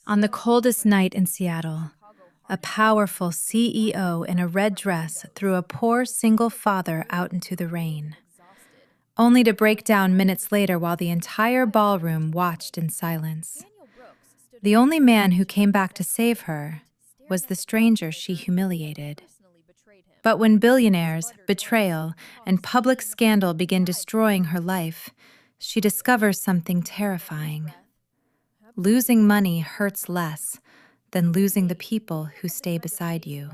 On the coldest night in Seattle, a powerful CEO in a red dress threw a poor single father out into the rain, only to break down minutes later while the entire ballroom watched in silence. The only man who came back to save her was the stranger she humiliated. But when billionaires, betrayal, and public scandal begin destroying her life, she discovers something terrifying. Losing money hurts less than losing the people who stay beside you.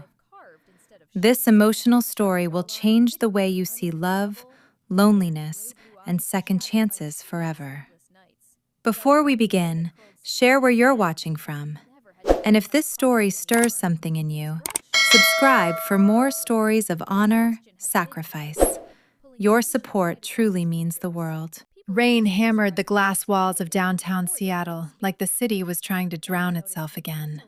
This emotional story will change the way you see love, loneliness, and second chances forever. Before we begin, share where you're watching from. And if this story stirs something in you, subscribe for more stories of honor, sacrifice. Your support truly means the world. Rain hammered the glass walls of downtown Seattle like the city was trying to drown itself again.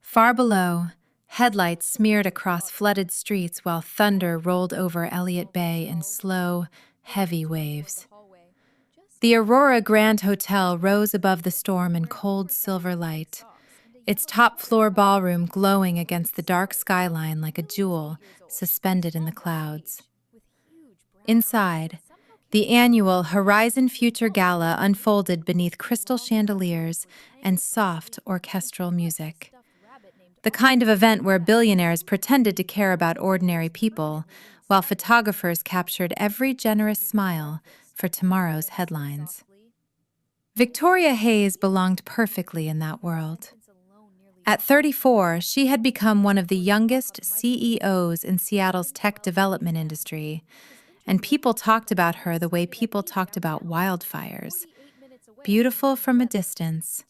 Far below, headlights smeared across flooded streets while thunder rolled over Elliott Bay in slow, heavy waves. The Aurora Grand Hotel rose above the storm in cold silver light, its top-floor ballroom glowing against the dark skyline like a jewel suspended in the clouds. Inside, the annual Horizon Future Gala unfolded beneath crystal chandeliers and soft orchestral music. The kind of event where billionaires pretended to care about ordinary people, while photographers captured every generous smile for tomorrow's headlines. Victoria Hayes belonged perfectly in that world. At 34, she had become one of the youngest CEOs in Seattle's tech development industry, and people talked about her the way people talked about wildfires. Beautiful from a distance,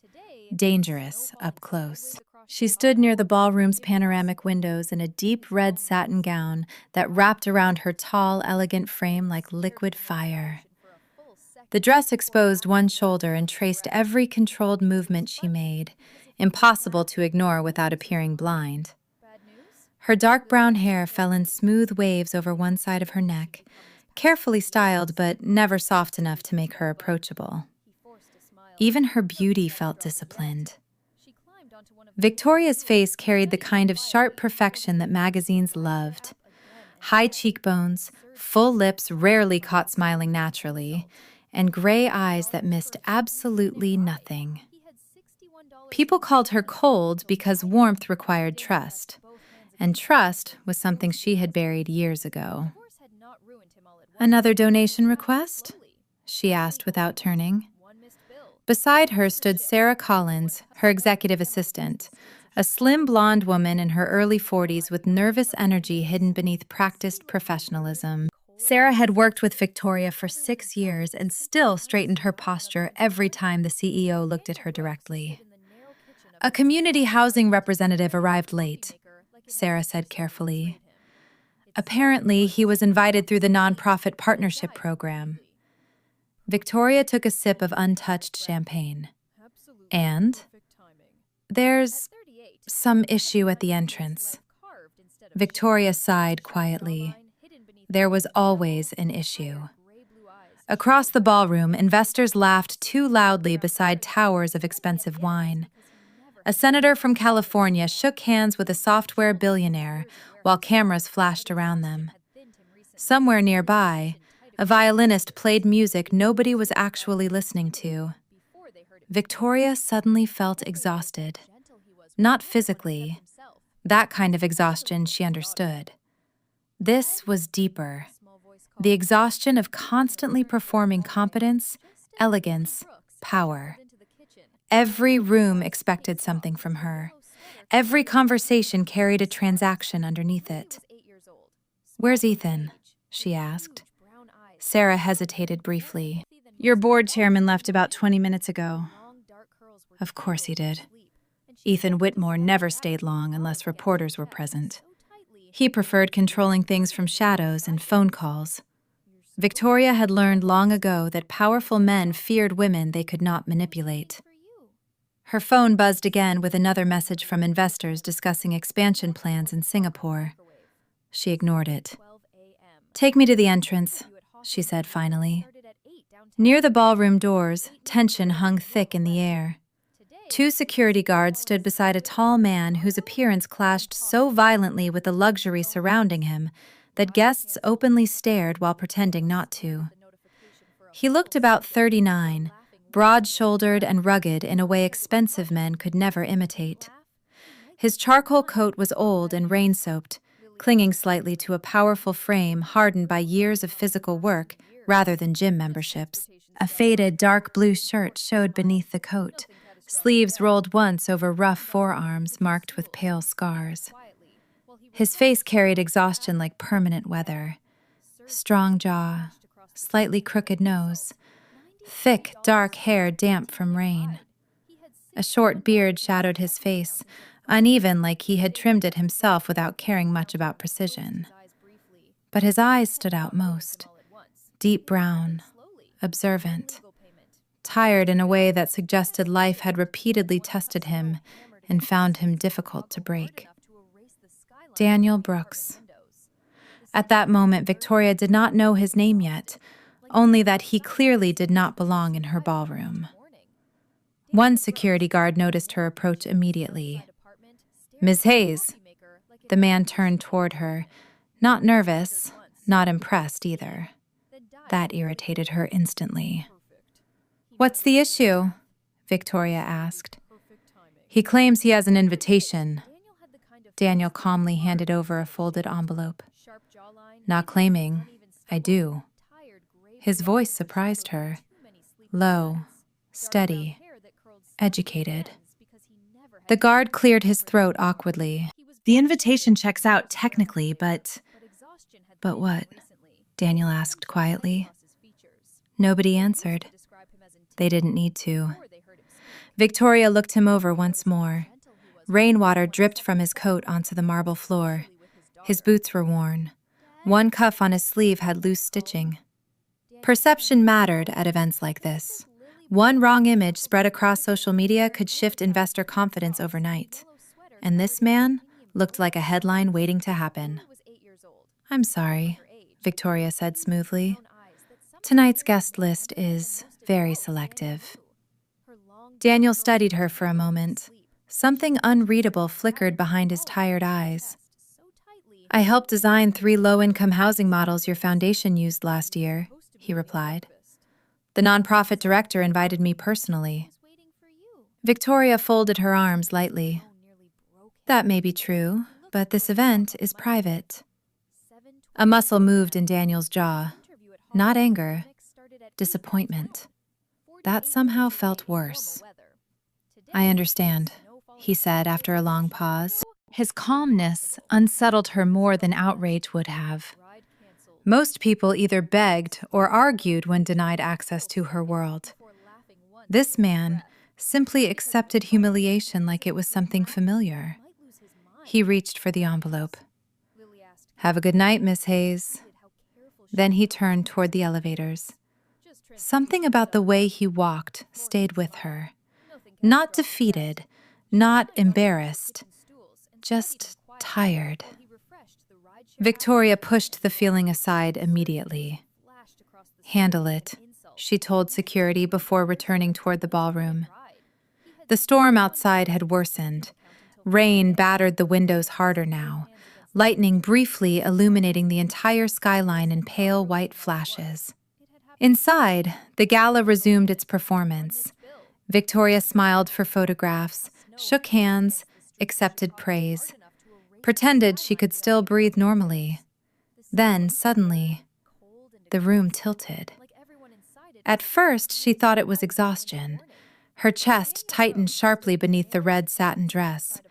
dangerous up close. She stood near the ballroom's panoramic windows in a deep red satin gown that wrapped around her tall, elegant frame like liquid fire. The dress exposed one shoulder and traced every controlled movement she made, impossible to ignore without appearing blind. Her dark brown hair fell in smooth waves over one side of her neck, carefully styled but never soft enough to make her approachable. Even her beauty felt disciplined. Victoria's face carried the kind of sharp perfection that magazines loved. High cheekbones, full lips rarely caught smiling naturally, and gray eyes that missed absolutely nothing. People called her cold because warmth required trust, and trust was something she had buried years ago. "Another donation request?" she asked without turning. Beside her stood Sarah Collins, her executive assistant, a slim blonde woman in her early 40s with nervous energy hidden beneath practiced professionalism. Sarah had worked with Victoria for 6 years and still straightened her posture every time the CEO looked at her directly. "A community housing representative arrived late," Sarah said carefully. "Apparently, he was invited through the nonprofit partnership program." Victoria took a sip of untouched champagne. "And?" "There's some issue at the entrance." Victoria sighed quietly. There was always an issue. Across the ballroom, investors laughed too loudly beside towers of expensive wine. A senator from California shook hands with a software billionaire while cameras flashed around them. Somewhere nearby, a violinist played music nobody was actually listening to. Victoria suddenly felt exhausted. Not physically. That kind of exhaustion she understood. This was deeper. The exhaustion of constantly performing competence, elegance, power. Every room expected something from her. Every conversation carried a transaction underneath it. "Where's Ethan?" she asked. Sarah hesitated briefly. "Your board chairman left about 20 minutes ago." Of course he did. Ethan Whitmore never stayed long unless reporters were present. He preferred controlling things from shadows and phone calls. Victoria had learned long ago that powerful men feared women they could not manipulate. Her phone buzzed again with another message from investors discussing expansion plans in Singapore. She ignored it. "Take me to the entrance," she said finally. Near the ballroom doors, tension hung thick in the air. Two security guards stood beside a tall man whose appearance clashed so violently with the luxury surrounding him that guests openly stared while pretending not to. He looked about 39, broad-shouldered and rugged in a way expensive men could never imitate. His charcoal coat was old and rain-soaked, clinging slightly to a powerful frame hardened by years of physical work rather than gym memberships. A faded dark blue shirt showed beneath the coat, sleeves rolled once over rough forearms marked with pale scars. His face carried exhaustion like permanent weather. Strong jaw, slightly crooked nose, thick, dark hair damp from rain. A short beard shadowed his face, uneven like he had trimmed it himself without caring much about precision. But his eyes stood out most, deep brown, observant, tired in a way that suggested life had repeatedly tested him and found him difficult to break. Daniel Brooks. At that moment, Victoria did not know his name yet, only that he clearly did not belong in her ballroom. One security guard noticed her approach immediately. "Ms. Hayes." The man turned toward her, not nervous, not impressed either. That irritated her instantly. "What's the issue?" Victoria asked. "He claims he has an invitation." Daniel calmly handed over a folded envelope. "Not claiming, I do." His voice surprised her. Low, steady, educated. The guard cleared his throat awkwardly. "The invitation checks out technically, but..." "But what?" Daniel asked quietly. Nobody answered. They didn't need to. Victoria looked him over once more. Rainwater dripped from his coat onto the marble floor. His boots were worn. One cuff on his sleeve had loose stitching. Perception mattered at events like this. One wrong image spread across social media could shift investor confidence overnight. And this man looked like a headline waiting to happen. "I'm sorry," Victoria said smoothly. "Tonight's guest list is very selective." Daniel studied her for a moment. Something unreadable flickered behind his tired eyes. "I helped design 3 low-income housing models your foundation used last year," he replied. "The nonprofit director invited me personally." Victoria folded her arms lightly. "That may be true, but this event is private." A muscle moved in Daniel's jaw. Not anger, disappointment. That somehow felt worse. "I understand," he said after a long pause. His calmness unsettled her more than outrage would have. Most people either begged or argued when denied access to her world. This man simply accepted humiliation like it was something familiar. He reached for the envelope. "Have a good night, Miss Hayes." Then he turned toward the elevators. Something about the way he walked stayed with her. Not defeated, not embarrassed, just tired. Victoria pushed the feeling aside immediately. "Handle it," she told security before returning toward the ballroom. The storm outside had worsened. Rain battered the windows harder now, lightning briefly illuminating the entire skyline in pale white flashes. Inside, the gala resumed its performance. Victoria smiled for photographs, shook hands, accepted praise, pretended she could still breathe normally. Then, suddenly, the room tilted. At first, she thought it was exhaustion. Her chest tightened sharply beneath the red satin dress.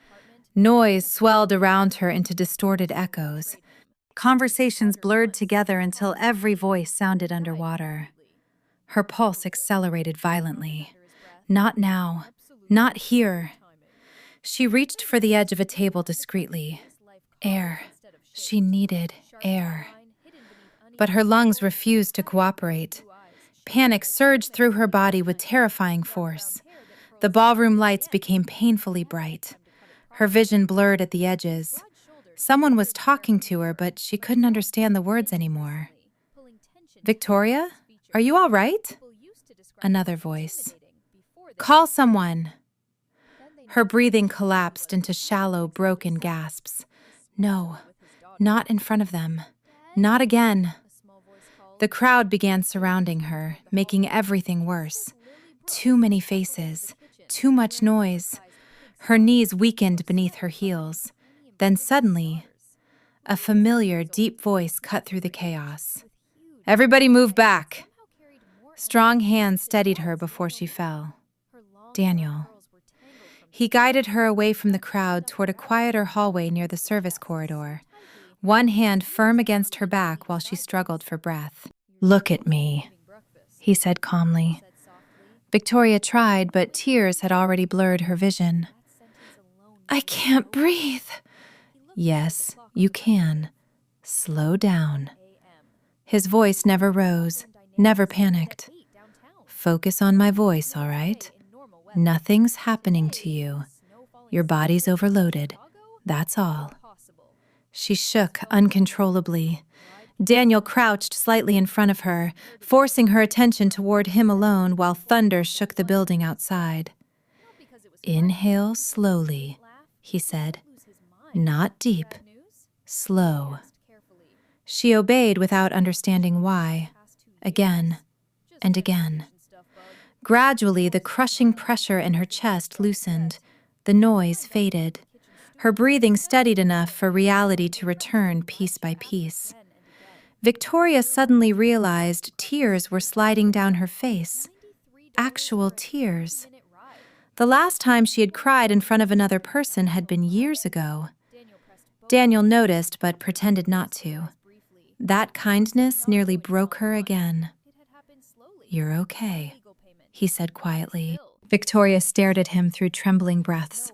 Noise swelled around her into distorted echoes. Conversations blurred together until every voice sounded underwater. Her pulse accelerated violently. Not now. Not here. She reached for the edge of a table discreetly. Air. She needed air. But her lungs refused to cooperate. Panic surged through her body with terrifying force. The ballroom lights became painfully bright. Her vision blurred at the edges. Someone was talking to her, but she couldn't understand the words anymore. "Victoria, are you all right?" Another voice. "Call someone." Her breathing collapsed into shallow, broken gasps. No, not in front of them. Not again. The crowd began surrounding her, making everything worse. Too many faces, too much noise. Her knees weakened beneath her heels. Then suddenly, a familiar, deep voice cut through the chaos. "Everybody move back!" Strong hands steadied her before she fell. Daniel. He guided her away from the crowd toward a quieter hallway near the service corridor, one hand firm against her back while she struggled for breath. "Look at me," he said calmly. Victoria tried, but tears had already blurred her vision. "I can't breathe." "Yes, you can. Slow down." His voice never rose, never panicked. "Focus on my voice, all right? Nothing's happening to you. Your body's overloaded. That's all." She shook uncontrollably. Daniel crouched slightly in front of her, forcing her attention toward him alone while thunder shook the building outside. "Inhale slowly," he said. "Not deep. Slow." She obeyed without understanding why. Again and again. Gradually, the crushing pressure in her chest loosened. The noise faded. Her breathing steadied enough for reality to return piece by piece. Victoria suddenly realized tears were sliding down her face. Actual tears. The last time she had cried in front of another person had been years ago. Daniel noticed but pretended not to. That kindness nearly broke her again. "You're okay," he said quietly. Victoria stared at him through trembling breaths,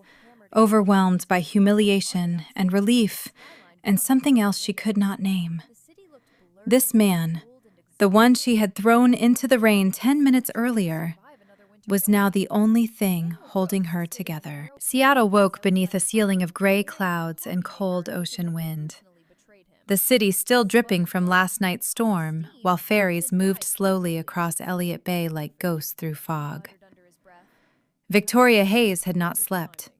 overwhelmed by humiliation and relief and something else she could not name. This man, the one she had thrown into the rain 10 minutes earlier, was now the only thing holding her together. Seattle woke beneath a ceiling of gray clouds and cold ocean wind. The city still dripping from last night's storm, while ferries moved slowly across Elliott Bay like ghosts through fog. Victoria Hayes had not slept.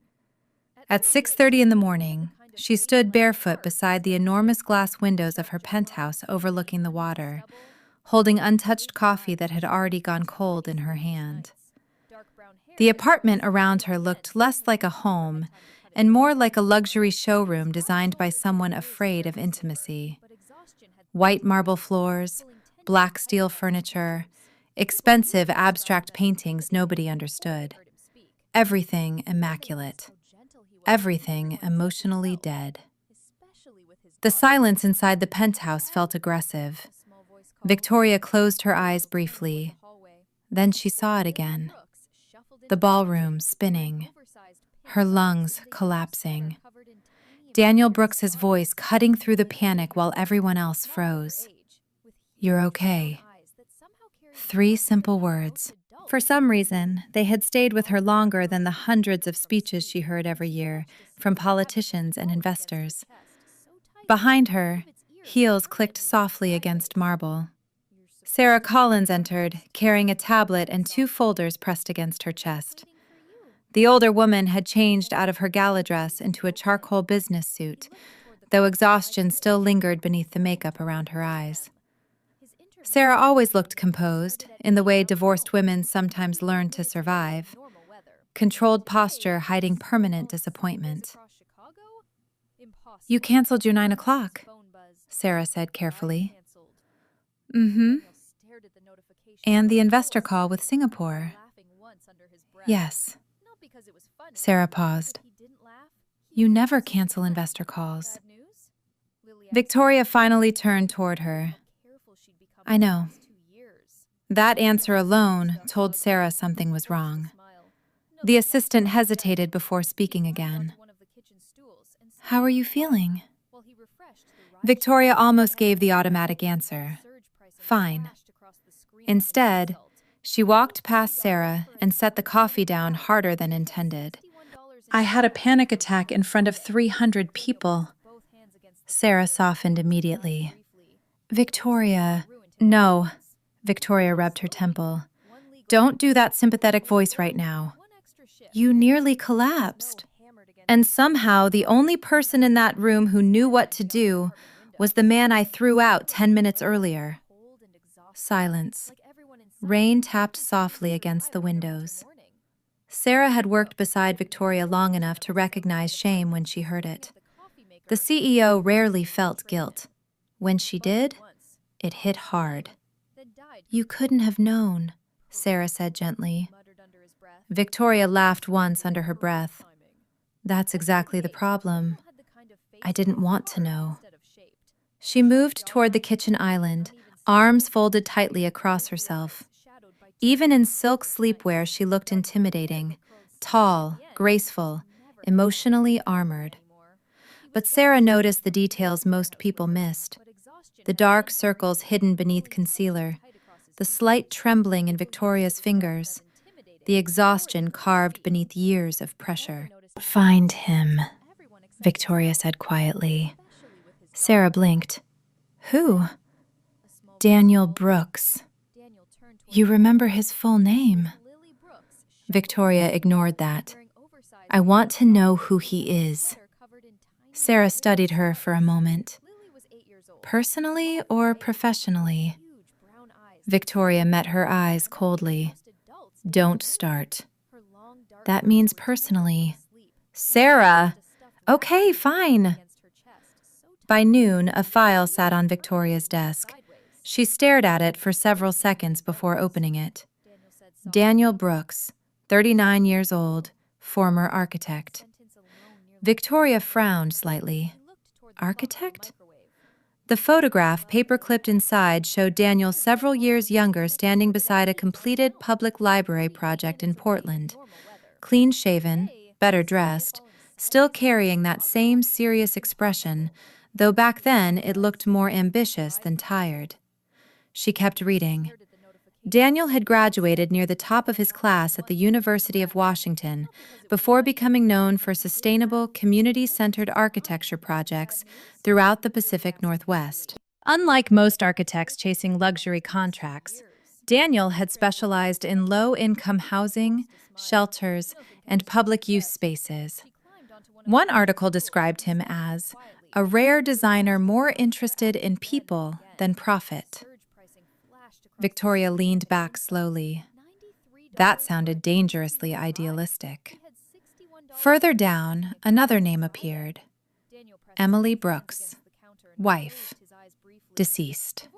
At 6:30 in the morning, she stood barefoot beside the enormous glass windows of her penthouse overlooking the water, holding untouched coffee that had already gone cold in her hand. The apartment around her looked less like a home and more like a luxury showroom designed by someone afraid of intimacy. White marble floors, black steel furniture, expensive abstract paintings nobody understood. Everything immaculate. Everything emotionally dead. The silence inside the penthouse felt aggressive. Victoria closed her eyes briefly. Then she saw it again. The ballroom spinning. Her lungs collapsing. Daniel Brooks's voice cutting through the panic while everyone else froze. "You're okay." 3 simple words. For some reason, they had stayed with her longer than the hundreds of speeches she heard every year from politicians and investors. Behind her, heels clicked softly against marble. Sarah Collins entered, carrying a tablet and 2 folders pressed against her chest. The older woman had changed out of her gala dress into a charcoal business suit, though exhaustion still lingered beneath the makeup around her eyes. Sarah always looked composed, in the way divorced women sometimes learn to survive. Controlled posture hiding permanent disappointment. "You canceled your 9 o'clock, Sarah said carefully. "Mm-hmm. And the investor call with Singapore." "Yes." Sarah paused. "You never cancel investor calls." Victoria finally turned toward her. "I know." That answer alone told Sarah something was wrong. The assistant hesitated before speaking again. "How are you feeling?" Victoria almost gave the automatic answer. "Fine." Instead, she walked past Sarah and set the coffee down harder than intended. "I had a panic attack in front of 300 people." Sarah softened immediately. "Victoria." "No." Victoria rubbed her temple. "Don't do that sympathetic voice right now." You nearly collapsed. And somehow the only person in that room who knew what to do was the man I threw out 10 minutes earlier. Silence. Rain tapped softly against the windows. Sarah had worked beside Victoria long enough to recognize shame when she heard it. The CEO rarely felt guilt. When she did, it hit hard. You couldn't have known, Sarah said gently. Victoria laughed once under her breath. That's exactly the problem. I didn't want to know. She moved toward the kitchen island, arms folded tightly across herself. Even in silk sleepwear, she looked intimidating, tall, graceful, emotionally armored. But Sarah noticed the details most people missed. The dark circles hidden beneath concealer, the slight trembling in Victoria's fingers, the exhaustion carved beneath years of pressure. Find him, Victoria said quietly. Sarah blinked. Who? Daniel Brooks. You remember his full name? Victoria ignored that. I want to know who he is. Sarah studied her for a moment. Personally or professionally? Victoria met her eyes coldly. Don't start. That means personally. Sarah! Okay, fine. By noon, a file sat on Victoria's desk. She stared at it for several seconds before opening it. Daniel Brooks, 39 years old, former architect. Victoria frowned slightly. Architect? The photograph, paper-clipped inside, showed Daniel several years younger standing beside a completed public library project in Portland. Clean-shaven, better dressed, still carrying that same serious expression, though back then it looked more ambitious than tired. She kept reading. Daniel had graduated near the top of his class at the University of Washington before becoming known for sustainable, community-centered architecture projects throughout the Pacific Northwest. Unlike most architects chasing luxury contracts, Daniel had specialized in low-income housing, shelters, and public-use spaces. One article described him as a rare designer more interested in people than profit. Victoria leaned back slowly. That sounded dangerously idealistic. Further down, another name appeared. Emily Brooks, wife, deceased.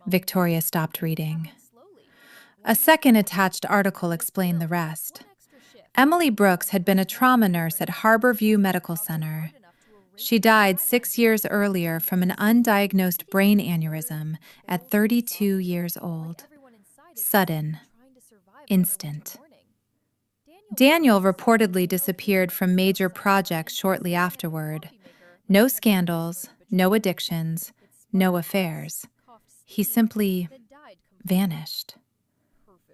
Victoria stopped reading. A second attached article explained the rest. Emily Brooks had been a trauma nurse at Harborview Medical Center. She died 6 years earlier from an undiagnosed brain aneurysm at 32 years old. Sudden, instant. Daniel reportedly disappeared from major projects shortly afterward. No scandals, no addictions, no affairs. He simply vanished.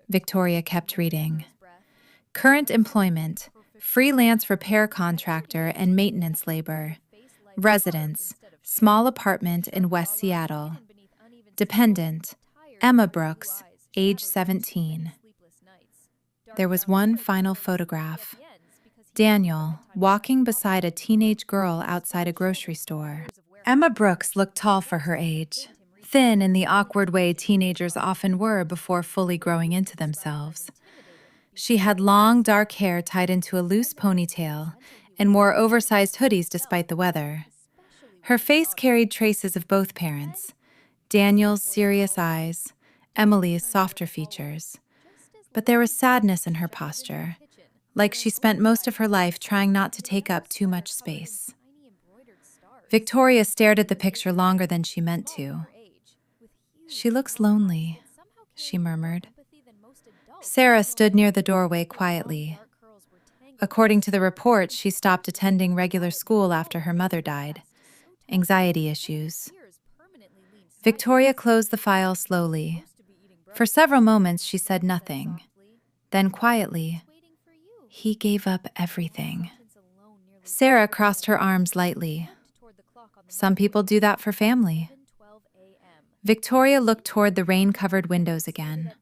Victoria kept reading. Current employment, freelance repair contractor and maintenance labor. Residence, small apartment in West Seattle. Dependent, Emma Brooks, age 17. There was one final photograph. Daniel, walking beside a teenage girl outside a grocery store. Emma Brooks looked tall for her age, thin in the awkward way teenagers often were before fully growing into themselves. She had long, dark hair tied into a loose ponytail and wore oversized hoodies despite the weather. Her face carried traces of both parents, Daniel's serious eyes, Emily's softer features. But there was sadness in her posture, like she spent most of her life trying not to take up too much space. Victoria stared at the picture longer than she meant to. She looks lonely, she murmured. Sarah stood near the doorway quietly. According to the report, she stopped attending regular school after her mother died. Anxiety issues. Victoria closed the file slowly. For several moments, she said nothing. Then quietly, he gave up everything. Sarah crossed her arms lightly. Some people do that for family. Victoria looked toward the rain-covered windows again.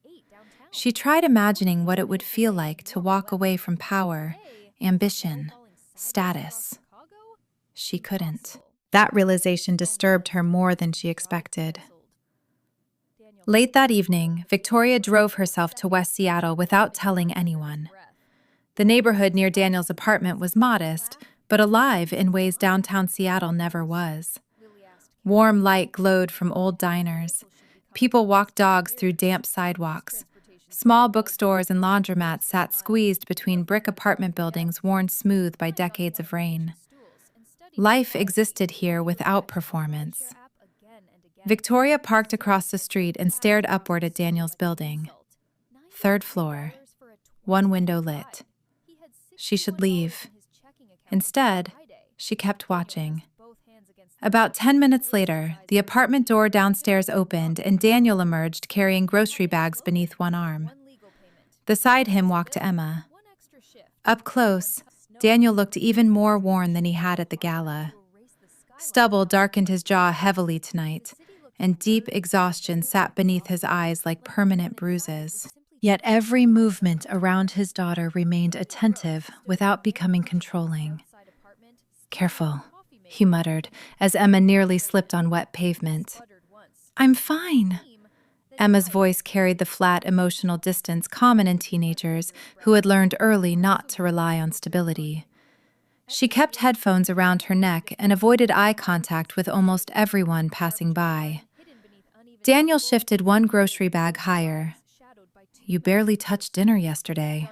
She tried imagining what it would feel like to walk away from power, ambition, status. She couldn't. That realization disturbed her more than she expected. Late that evening, Victoria drove herself to West Seattle without telling anyone. The neighborhood near Daniel's apartment was modest, but alive in ways downtown Seattle never was. Warm light glowed from old diners. People walked dogs through damp sidewalks. Small bookstores and laundromats sat squeezed between brick apartment buildings worn smooth by decades of rain. Life existed here without performance. Victoria parked across the street and stared upward at Daniel's building. 3rd floor. One window lit. She should leave. Instead, she kept watching. About 10 minutes later, the apartment door downstairs opened and Daniel emerged carrying grocery bags beneath one arm. Beside him walked Emma. Up close, Daniel looked even more worn than he had at the gala. Stubble darkened his jaw heavily tonight, and deep exhaustion sat beneath his eyes like permanent bruises. Yet every movement around his daughter remained attentive without becoming controlling. "Careful," he muttered, as Emma nearly slipped on wet pavement. "I'm fine." Emma's voice carried the flat, emotional distance common in teenagers who had learned early not to rely on stability. She kept headphones around her neck and avoided eye contact with almost everyone passing by. Daniel shifted one grocery bag higher. "You barely touched dinner yesterday."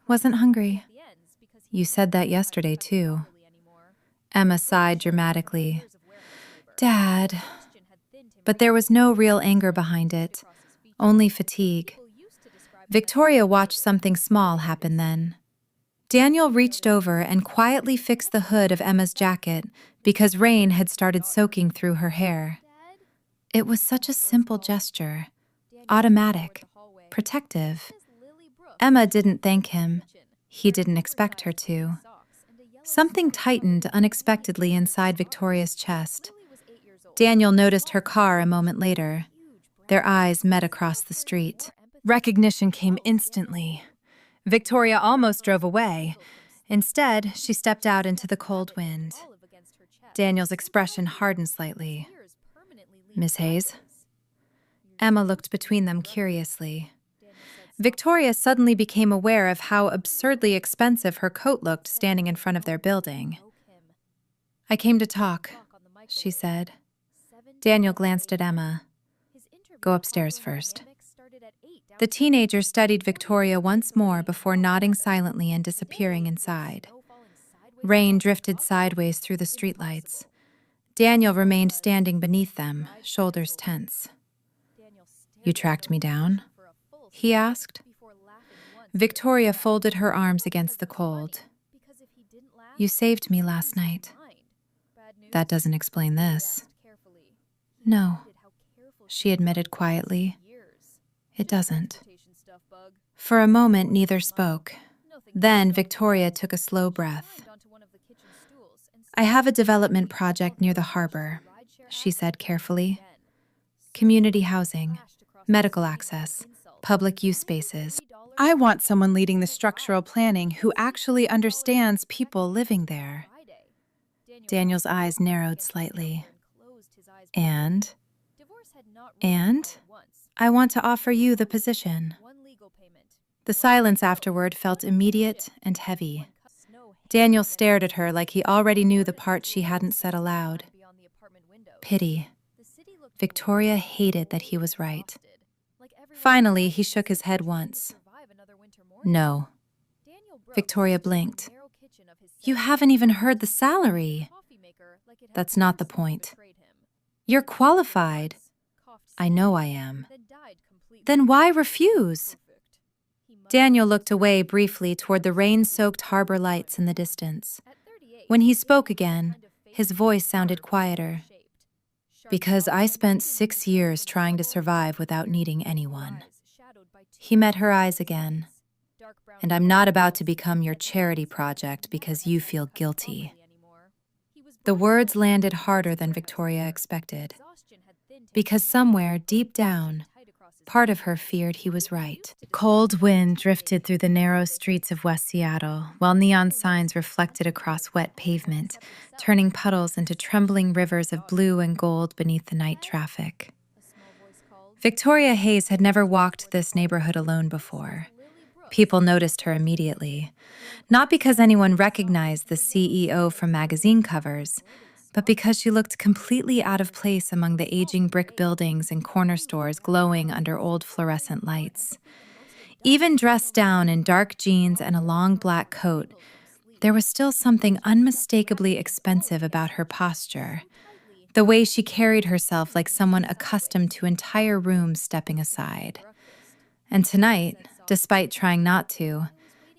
"Wasn't hungry." "You said that yesterday, too." Emma sighed dramatically. "Dad." But there was no real anger behind it, only fatigue. Victoria watched something small happen then. Daniel reached over and quietly fixed the hood of Emma's jacket because rain had started soaking through her hair. It was such a simple gesture, automatic, protective. Emma didn't thank him. He didn't expect her to. Something tightened unexpectedly inside Victoria's chest. Daniel noticed her car a moment later. Their eyes met across the street. Recognition came instantly. Victoria almost drove away. Instead, she stepped out into the cold wind. Daniel's expression hardened slightly. "Miss Hayes?" Emma looked between them curiously. Victoria suddenly became aware of how absurdly expensive her coat looked standing in front of their building. "I came to talk," she said. Daniel glanced at Emma. "Go upstairs first." The teenager studied Victoria once more before nodding silently and disappearing inside. Rain drifted sideways through the streetlights. Daniel remained standing beneath them, shoulders tense. "You tracked me down?" he asked. Victoria folded her arms against the cold. "You saved me last night." "That doesn't explain this." "No," she admitted quietly. "It doesn't." For a moment, neither spoke. Then Victoria took a slow breath. "I have a development project near the harbor," she said carefully. "Community housing, medical access, public use spaces. I want someone leading the structural planning who actually understands people living there." Daniel's eyes narrowed slightly. And I want to offer you the position." The silence afterward felt immediate and heavy. Daniel stared at her like he already knew the part she hadn't said aloud. Pity. Victoria hated that he was right. Finally, he shook his head once. "No." Victoria blinked. "You haven't even heard the salary." "That's not the point." "You're qualified." "I know I am." "Then why refuse?" Daniel looked away briefly toward the rain-soaked harbor lights in the distance. When he spoke again, his voice sounded quieter. "Because I spent 6 years trying to survive without needing anyone." He met her eyes again. "And I'm not about to become your charity project because you feel guilty." The words landed harder than Victoria expected. Because somewhere, deep down, Part of her feared he was right. Cold wind drifted through the narrow streets of West Seattle, while neon signs reflected across wet pavement, turning puddles into trembling rivers of blue and gold beneath the night traffic. Victoria Hayes had never walked this neighborhood alone before. People noticed her immediately, not because anyone recognized the CEO from magazine covers, but because she looked completely out of place among the aging brick buildings and corner stores glowing under old fluorescent lights. Even dressed down in dark jeans and a long black coat, there was still something unmistakably expensive about her posture, the way she carried herself like someone accustomed to entire rooms stepping aside. And tonight, despite trying not to,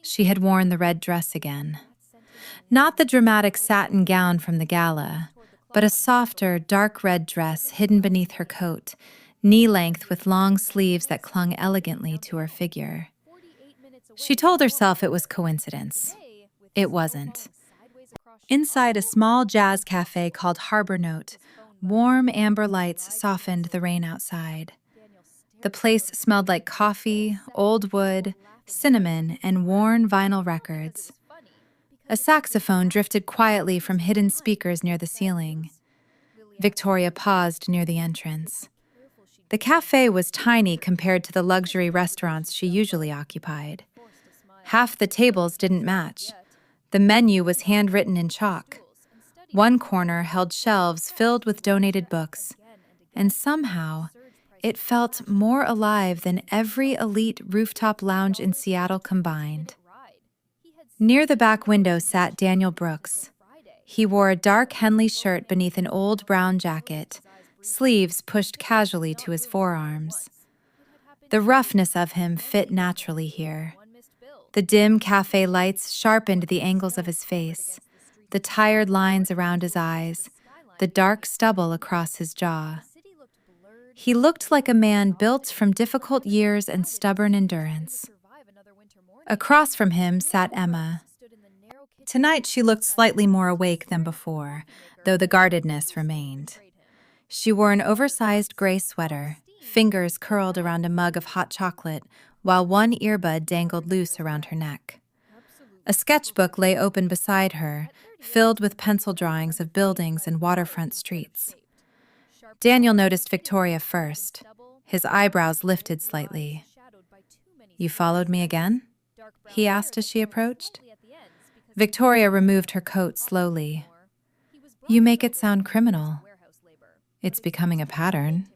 she had worn the red dress again. Not the dramatic satin gown from the gala, but a softer, dark red dress hidden beneath her coat, knee-length with long sleeves that clung elegantly to her figure. She told herself it was coincidence. It wasn't. Inside a small jazz cafe called Harbor Note, warm amber lights softened the rain outside. The place smelled like coffee, old wood, cinnamon, and worn vinyl records. A saxophone drifted quietly from hidden speakers near the ceiling. Victoria paused near the entrance. The cafe was tiny compared to the luxury restaurants she usually occupied. Half the tables didn't match. The menu was handwritten in chalk. One corner held shelves filled with donated books, and somehow it felt more alive than every elite rooftop lounge in Seattle combined. Near the back window sat Daniel Brooks. He wore a dark Henley shirt beneath an old brown jacket, sleeves pushed casually to his forearms. The roughness of him fit naturally here. The dim cafe lights sharpened the angles of his face, the tired lines around his eyes, the dark stubble across his jaw. He looked like a man built from difficult years and stubborn endurance. Across from him sat Emma. Tonight she looked slightly more awake than before, though the guardedness remained. She wore an oversized gray sweater, fingers curled around a mug of hot chocolate, while one earbud dangled loose around her neck. A sketchbook lay open beside her, filled with pencil drawings of buildings and waterfront streets. Daniel noticed Victoria first. His eyebrows lifted slightly. "You followed me again?" he asked as she approached. Victoria removed her coat slowly. "You make it sound criminal." "It's becoming a pattern."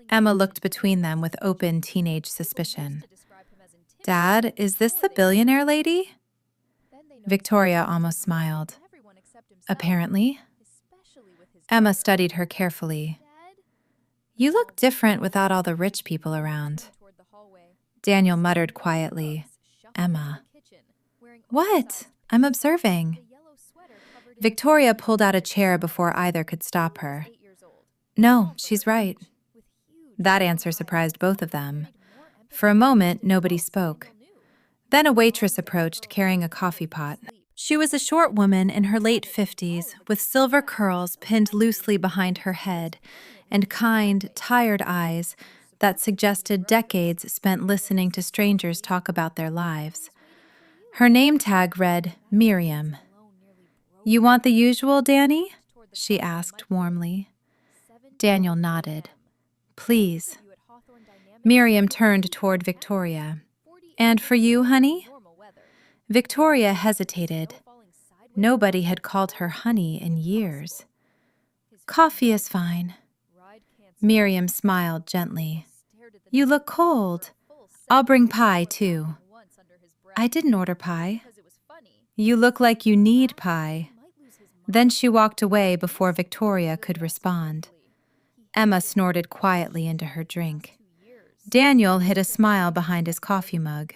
Emma looked between them with open teenage suspicion. "Dad, is this the billionaire lady?" Victoria almost smiled. "Apparently." Emma studied her carefully. "You look different without all the rich people around." Daniel muttered quietly, "Emma." "What? I'm observing." Victoria pulled out a chair before either could stop her. "No, she's right." That answer surprised both of them. For a moment, nobody spoke. Then a waitress approached, carrying a coffee pot. She was a short woman in her late 50s, with silver curls pinned loosely behind her head, and kind, tired eyes that suggested decades spent listening to strangers talk about their lives. Her name tag read Miriam. "You want the usual, Danny?" she asked warmly. Daniel nodded. "Please." Miriam turned toward Victoria. "And for you, honey?" Victoria hesitated. Nobody had called her honey in years. "Coffee is fine." Miriam smiled gently. "You look cold. I'll bring pie, too." "I didn't order pie." "You look like you need pie." Then she walked away before Victoria could respond. Emma snorted quietly into her drink. Daniel hid a smile behind his coffee mug.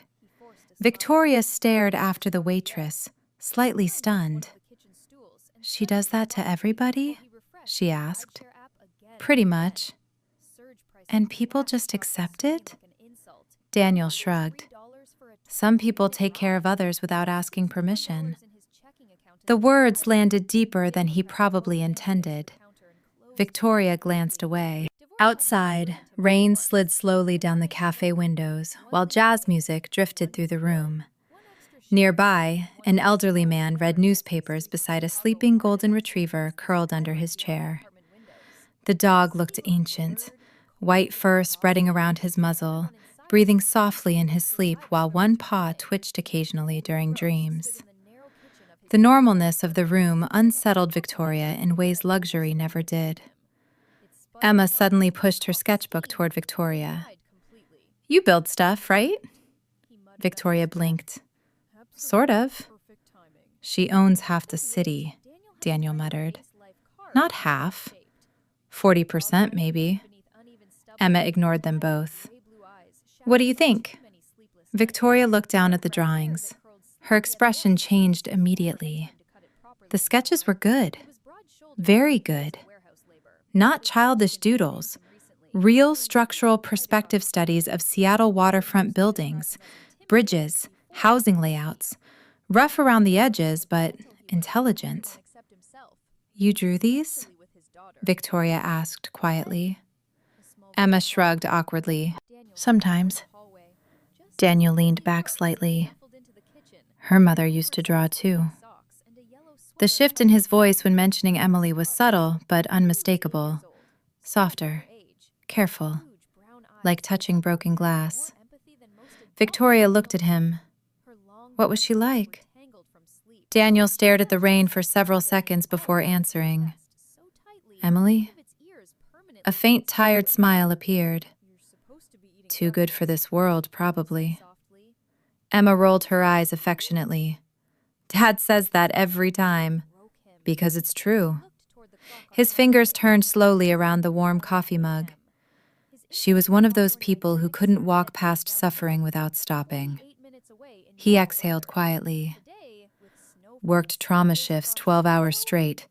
Victoria stared after the waitress, slightly stunned. "She does that to everybody?" she asked. "Pretty much." "And people just accept it?" Daniel shrugged. "Some people take care of others without asking permission." The words landed deeper than he probably intended. Victoria glanced away. Outside, rain slid slowly down the cafe windows while jazz music drifted through the room. Nearby, an elderly man read newspapers beside a sleeping golden retriever curled under his chair. The dog looked ancient, white fur spreading around his muzzle, breathing softly in his sleep while one paw twitched occasionally during dreams. The normalness of the room unsettled Victoria in ways luxury never did. Emma suddenly pushed her sketchbook toward Victoria. "You build stuff, right?" Victoria blinked. "Sort of." "She owns half the city," Daniel muttered. "Not half. 40% maybe." Emma ignored them both. "What do you think?" Victoria looked down at the drawings. Her expression changed immediately. The sketches were good. Very good. Not childish doodles. Real structural perspective studies of Seattle waterfront buildings, bridges, housing layouts. Rough around the edges, but intelligent. "You drew these?" Victoria asked quietly. Emma shrugged awkwardly. "Sometimes." Daniel leaned back slightly. Her mother used to draw too. The shift in his voice when mentioning Emily was subtle but unmistakable. Softer, careful, like touching broken glass. Victoria looked at him. What was she like? Daniel stared at the rain for several seconds before answering. "Emily?" A faint, tired smile appeared. "Too good for this world, probably." Emma rolled her eyes affectionately. "Dad says that every time." "Because it's true." His fingers turned slowly around the warm coffee mug. "She was one of those people who couldn't walk past suffering without stopping." He exhaled quietly. "Worked trauma shifts 12 hours straight,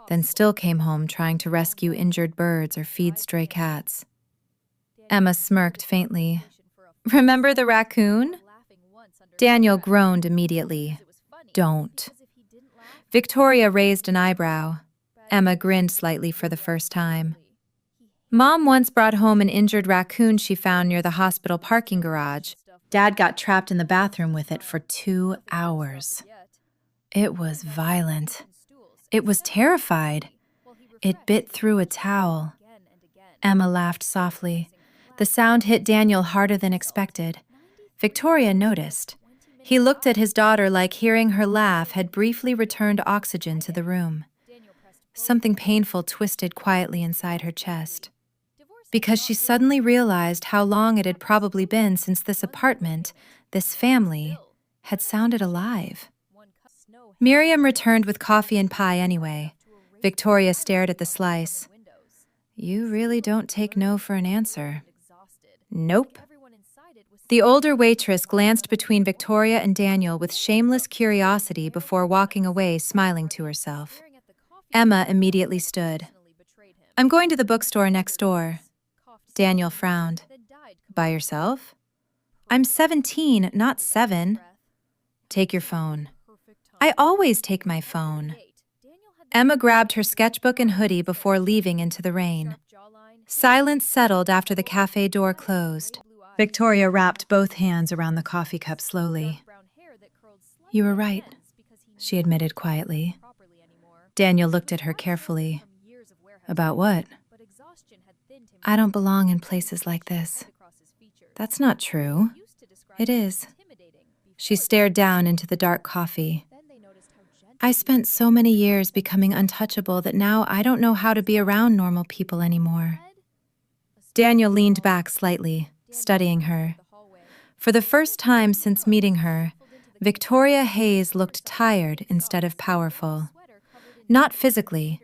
then still came home trying to rescue injured birds or feed stray cats." Emma smirked faintly. "Remember the raccoon?" Daniel groaned immediately. "Don't." Victoria raised an eyebrow. Emma grinned slightly for the first time. "Mom once brought home an injured raccoon she found near the hospital parking garage. Dad got trapped in the bathroom with it for 2 hours. It was violent. It was terrified. It bit through a towel." Emma laughed softly. The sound hit Daniel harder than expected. Victoria noticed. He looked at his daughter like hearing her laugh had briefly returned oxygen to the room. Something painful twisted quietly inside her chest. Because she suddenly realized how long it had probably been since this apartment, this family, had sounded alive. Miriam returned with coffee and pie anyway. Victoria stared at the slice. "You really don't take no for an answer." "Nope." The older waitress glanced between Victoria and Daniel with shameless curiosity before walking away, smiling to herself. Emma immediately stood. "I'm going to the bookstore next door." Daniel frowned. "By yourself?" "I'm 17, not 7. "Take your phone." "I always take my phone." Emma grabbed her sketchbook and hoodie before leaving into the rain. Silence settled after the cafe door closed. Victoria wrapped both hands around the coffee cup slowly. "You were right," she admitted quietly. Daniel looked at her carefully. "About what?" "I don't belong in places like this." "That's not true." "It is." She stared down into the dark coffee. "I spent so many years becoming untouchable that now I don't know how to be around normal people anymore." Daniel leaned back slightly, studying her. For the first time since meeting her, Victoria Hayes looked tired instead of powerful. Not physically,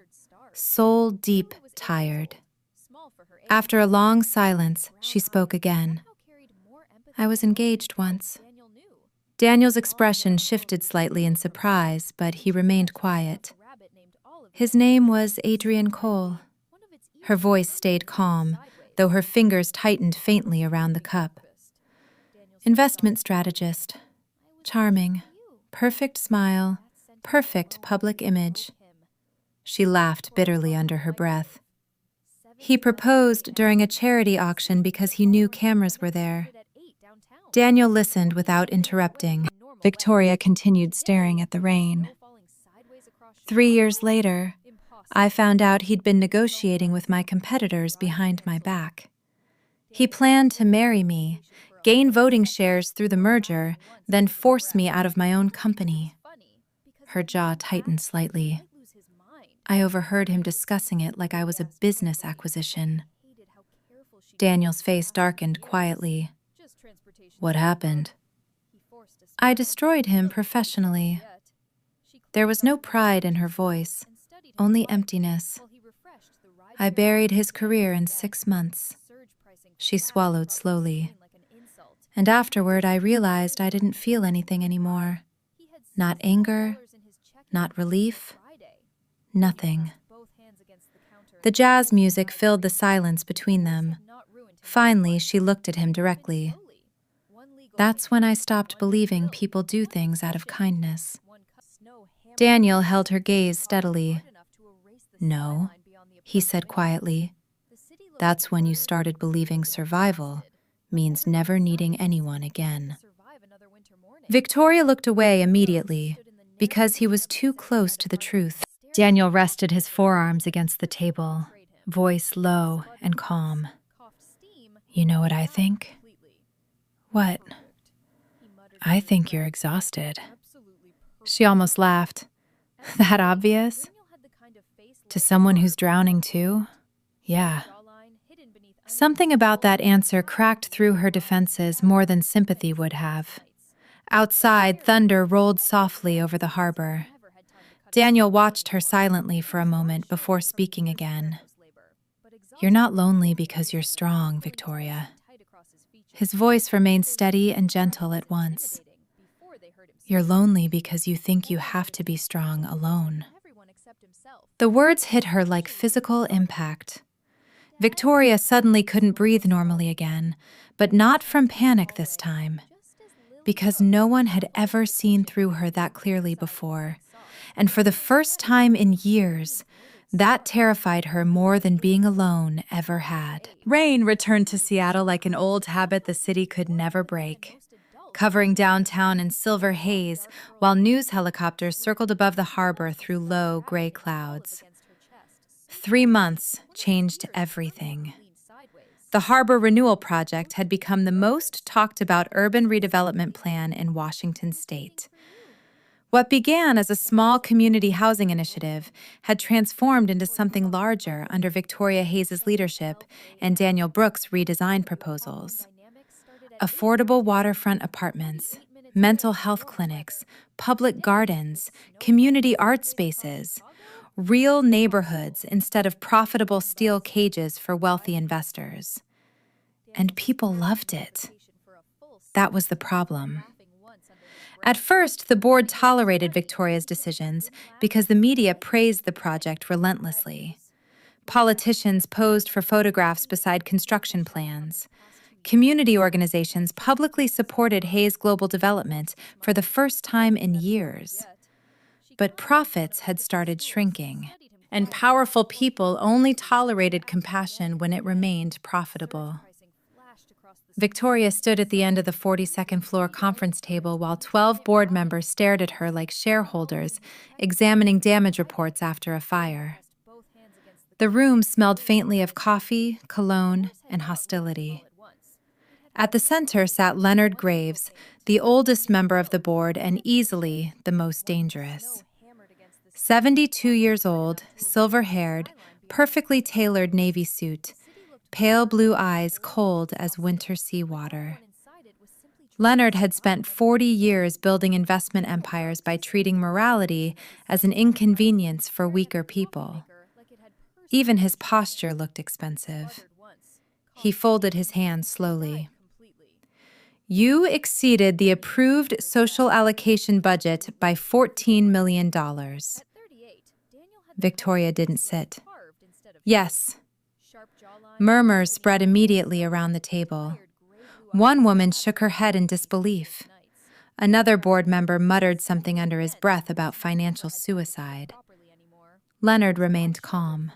soul-deep tired. After a long silence, she spoke again. "I was engaged once." Daniel's expression shifted slightly in surprise, but he remained quiet. "His name was Adrian Cole." Her voice stayed calm, though her fingers tightened faintly around the cup. "Investment strategist. Charming. Perfect smile. Perfect public image." She laughed bitterly under her breath. He proposed during a charity auction because he knew cameras were there. Daniel listened without interrupting. Victoria continued staring at the rain. 3 years later, I found out he'd been negotiating with my competitors behind my back. He planned to marry me, gain voting shares through the merger, then force me out of my own company. Her jaw tightened slightly. I overheard him discussing it like I was a business acquisition. Daniel's face darkened quietly. What happened? I destroyed him professionally. There was no pride in her voice, only emptiness. I buried his career in 6 months. She swallowed slowly. And afterward, I realized I didn't feel anything anymore. Not anger, not relief, nothing. The jazz music filled the silence between them. Finally, she looked at him directly. That's when I stopped believing people do things out of kindness. Daniel held her gaze steadily. No, he said quietly. That's when you started believing survival means never needing anyone again. Victoria looked away immediately because he was too close to the truth. Daniel rested his forearms against the table, voice low and calm. You know what I think? What? I think you're exhausted. She almost laughed. That obvious? To someone who's drowning too? Yeah. Something about that answer cracked through her defenses more than sympathy would have. Outside, thunder rolled softly over the harbor. Daniel watched her silently for a moment before speaking again. You're not lonely because you're strong, Victoria. His voice remained steady and gentle at once. You're lonely because you think you have to be strong alone. The words hit her like physical impact. Victoria suddenly couldn't breathe normally again, but not from panic this time, because no one had ever seen through her that clearly before. And for the first time in years, that terrified her more than being alone ever had. Rain returned to Seattle like an old habit the city could never break, covering downtown in silver haze while news helicopters circled above the harbor through low gray clouds. 3 months changed everything. The Harbor Renewal Project had become the most talked about urban redevelopment plan in Washington state. What began as a small community housing initiative had transformed into something larger under Victoria Hayes' leadership and Daniel Brooks' redesign proposals. Affordable waterfront apartments, mental health clinics, public gardens, community art spaces, real neighborhoods instead of profitable steel cages for wealthy investors. And people loved it. That was the problem. At first, the board tolerated Victoria's decisions because the media praised the project relentlessly. Politicians posed for photographs beside construction plans. Community organizations publicly supported Hayes Global Development for the first time in years. But profits had started shrinking, and powerful people only tolerated compassion when it remained profitable. Victoria stood at the end of the 42nd floor conference table while 12 board members stared at her like shareholders, examining damage reports after a fire. The room smelled faintly of coffee, cologne, and hostility. At the center sat Leonard Graves, the oldest member of the board and easily the most dangerous. 72 years old, silver-haired, perfectly tailored navy suit, pale blue eyes cold as winter seawater. Leonard had spent 40 years building investment empires by treating morality as an inconvenience for weaker people. Even his posture looked expensive. He folded his hands slowly. You exceeded the approved social allocation budget by $14 million. Victoria didn't sit. Yes. Murmurs spread immediately around the table. One woman shook her head in disbelief. Another board member muttered something under his breath about financial suicide. Leonard remained calm.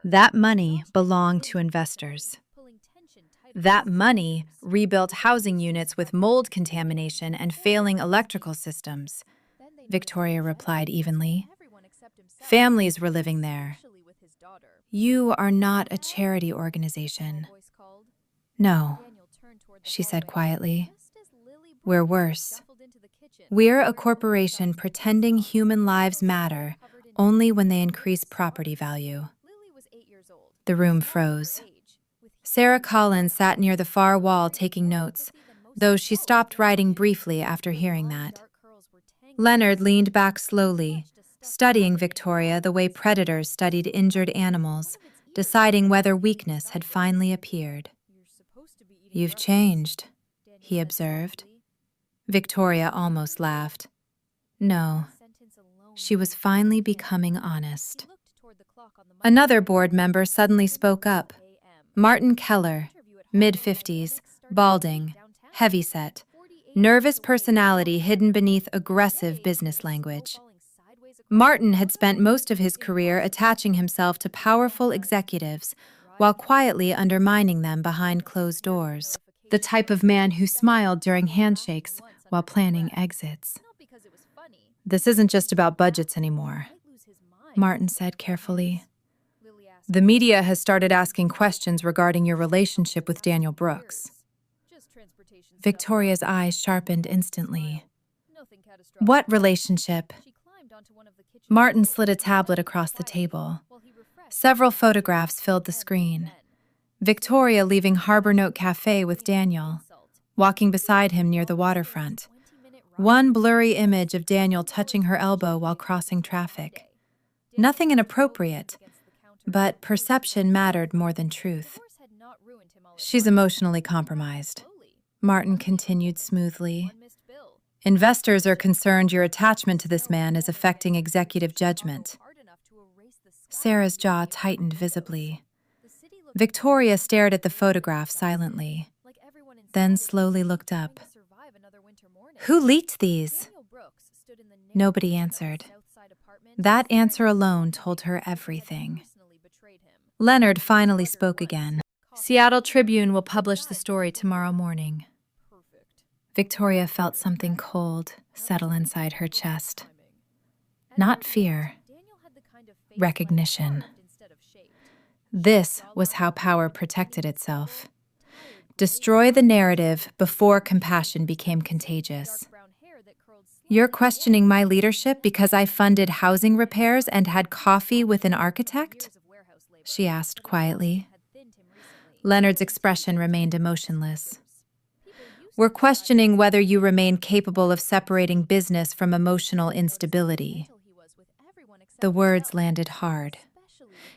That money belonged to investors. That money rebuilt housing units with mold contamination and failing electrical systems, Victoria replied evenly. Families were living there. You are not a charity organization. No, she said quietly. We're worse. We're a corporation pretending human lives matter only when they increase property value. The room froze. Sarah Collins sat near the far wall taking notes, though she stopped writing briefly after hearing that. Leonard leaned back slowly, studying Victoria the way predators studied injured animals, deciding whether weakness had finally appeared. You've changed, he observed. Victoria almost laughed. No, she was finally becoming honest. Another board member suddenly spoke up. Martin Keller, mid-50s, balding, heavyset, nervous personality hidden beneath aggressive business language. Martin had spent most of his career attaching himself to powerful executives while quietly undermining them behind closed doors, the type of man who smiled during handshakes while planning exits. This isn't just about budgets anymore, Martin said carefully. The media has started asking questions regarding your relationship with Daniel Brooks. Victoria's eyes sharpened instantly. What relationship? Martin slid a tablet across the table. Several photographs filled the screen. Victoria leaving Harbor Note Cafe with Daniel, walking beside him near the waterfront. One blurry image of Daniel touching her elbow while crossing traffic. Nothing inappropriate, but perception mattered more than truth. She's emotionally compromised, Martin continued smoothly. Investors are concerned your attachment to this man is affecting executive judgment. Sarah's jaw tightened visibly. Victoria stared at the photograph silently, then slowly looked up. Who leaked these? Nobody answered. That answer alone told her everything. Leonard finally spoke again. Seattle Tribune will publish the story tomorrow morning. Victoria felt something cold settle inside her chest. Not fear, recognition. This was how power protected itself. Destroy the narrative before compassion became contagious. You're questioning my leadership because I funded housing repairs and had coffee with an architect? She asked quietly. Leonard's expression remained emotionless. We're questioning whether you remain capable of separating business from emotional instability. The words landed hard,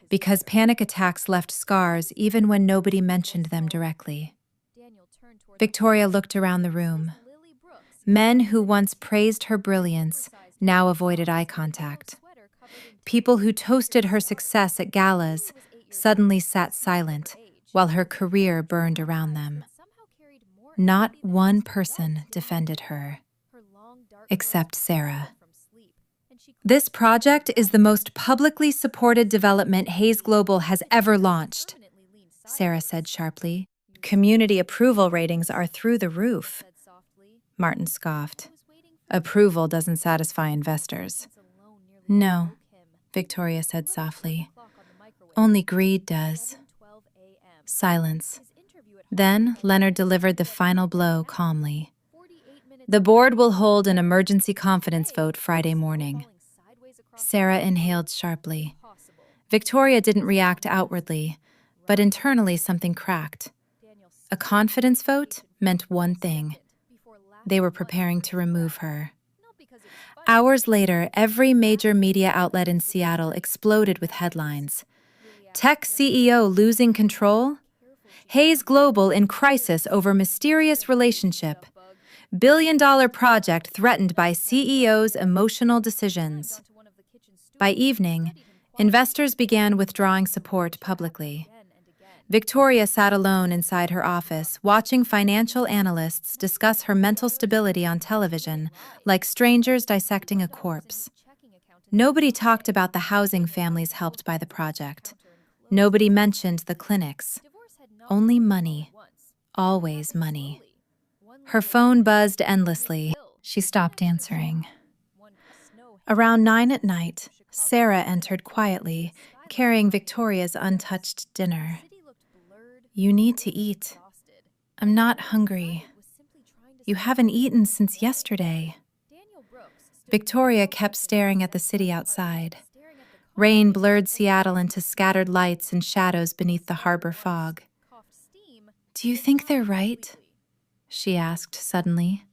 because panic attacks left scars even when nobody mentioned them directly. Victoria looked around the room. Men who once praised her brilliance now avoided eye contact. People who toasted her success at galas suddenly sat silent while her career burned around them. Not one person defended her, except Sarah. This project is the most publicly supported development Hayes Global has ever launched, Sarah said sharply. Community approval ratings are through the roof. Martin scoffed. Approval doesn't satisfy investors. No, Victoria said softly. Only greed does. Silence. Then Leonard delivered the final blow calmly. The board will hold an emergency confidence vote Friday morning. Sarah inhaled sharply. Victoria didn't react outwardly, but internally something cracked. A confidence vote meant one thing. They were preparing to remove her. Hours later, every major media outlet in Seattle exploded with headlines. Tech CEO losing control? Hayes Global in crisis over mysterious relationship. Billion-dollar project threatened by CEO's emotional decisions. By evening, investors began withdrawing support publicly. Victoria sat alone inside her office, watching financial analysts discuss her mental stability on television, like strangers dissecting a corpse. Nobody talked about the housing families helped by the project. Nobody mentioned the clinics. Only money. Always money. Her phone buzzed endlessly. She stopped answering. Around 9 at night, Sarah entered quietly, carrying Victoria's untouched dinner. "You need to eat. I'm not hungry. You haven't eaten since yesterday." Victoria kept staring at the city outside. Rain blurred Seattle into scattered lights and shadows beneath the harbor fog. "Do you think they're right?" she asked suddenly.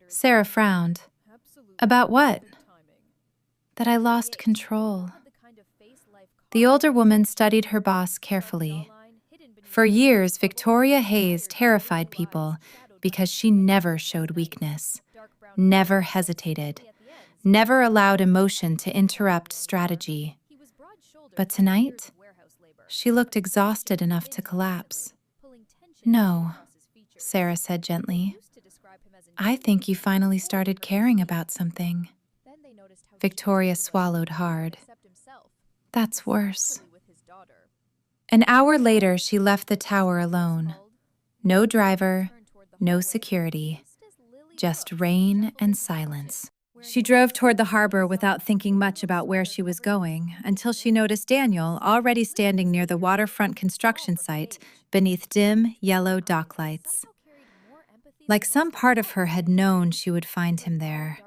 Sarah frowned. "About what?" "That I lost control." The older woman studied her boss carefully. For years, Victoria Hayes terrified people because she never showed weakness, never hesitated, never allowed emotion to interrupt strategy. But tonight, she looked exhausted enough to collapse. "No," Sarah said gently. "I think you finally started caring about something." Victoria swallowed hard. "That's worse." An hour later, she left the tower alone. No driver, no security, just rain and silence. She drove toward the harbor without thinking much about where she was going until she noticed Daniel already standing near the waterfront construction site beneath dim, yellow dock lights. Like some part of her had known she would find him there.